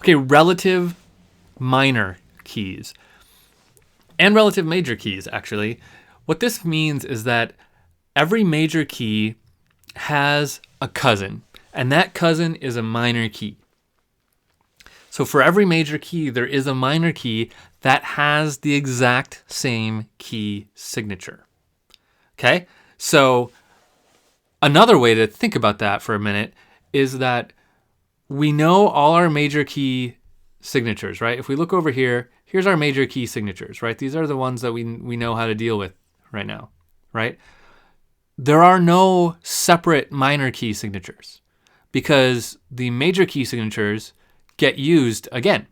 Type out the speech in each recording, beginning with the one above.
Okay, relative minor keys and relative major keys, actually. What this means is that every major key has a cousin, and that cousin is a minor key. So for every major key, there is a minor key that has the exact same key signature. Okay? So another way to think about that for a minute is that we know all our major key signatures, right? If we look over here, here's our major key signatures, right? These are the ones that we know how to deal with right now, right? There are no separate minor key signatures because the major key signatures get used again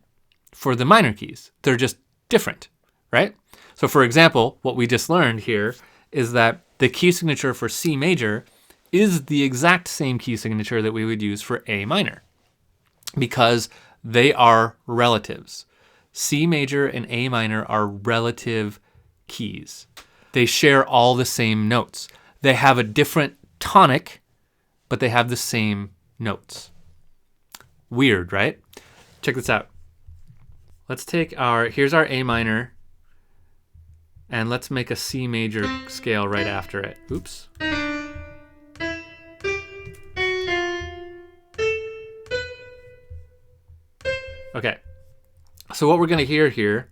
for the minor keys. They're just different, right? So for example, what we just learned here is that the key signature for C major is the exact same key signature that we would use for A minor because they are relatives. C major and A minor are relative keys. They share all the same notes. They have a different tonic, but they have the same notes. Weird, right? Check this out. Let's take here's our A minor, and let's make a C major scale right after it. Oops. Okay, so what we're going to hear here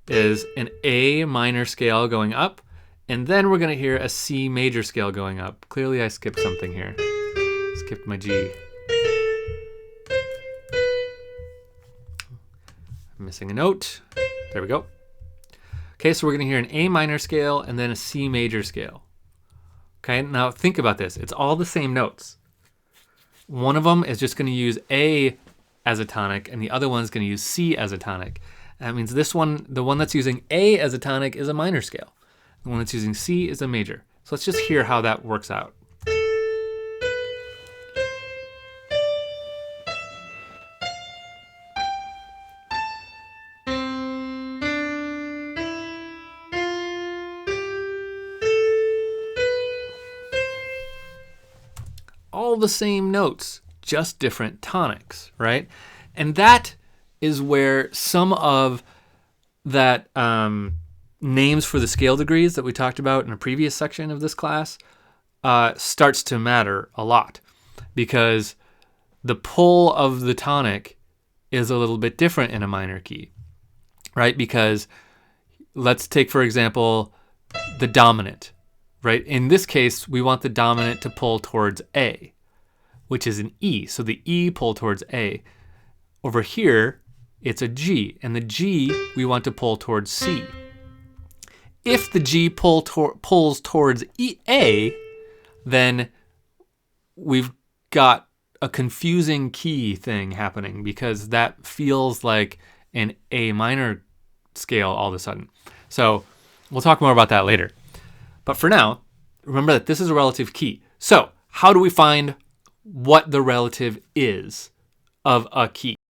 is an A minor scale going up, and then we're going to hear a C major scale going up. Clearly I skipped something here. Skipped my G. I'm missing a note. There we go. Okay, so we're going to hear an A minor scale and then a C major scale. Okay, now think about this. It's all the same notes. One of them is just going to use A as a tonic, and the other one's going to use C as a tonic. That means this one, the one that's using A as a tonic, is a minor scale. The one that's using C is a major. So let's just hear how that works out. All the same notes, just different tonics, right? And that is where some of that names for the scale degrees that we talked about in a previous section of this class starts to matter a lot, because the pull of the tonic is a little bit different in a minor key, right? Because let's take, for example, the dominant, right? In this case, we want the dominant to pull towards A, which is an E. So the E pull towards A. Over here, it's a G, and the G we want to pull towards C. If the G pulls towards A, then we've got a confusing key thing happening, because that feels like an A minor scale all of a sudden. So we'll talk more about that later. But for now, remember that this is a relative key. So how do we find what the relative is of a key?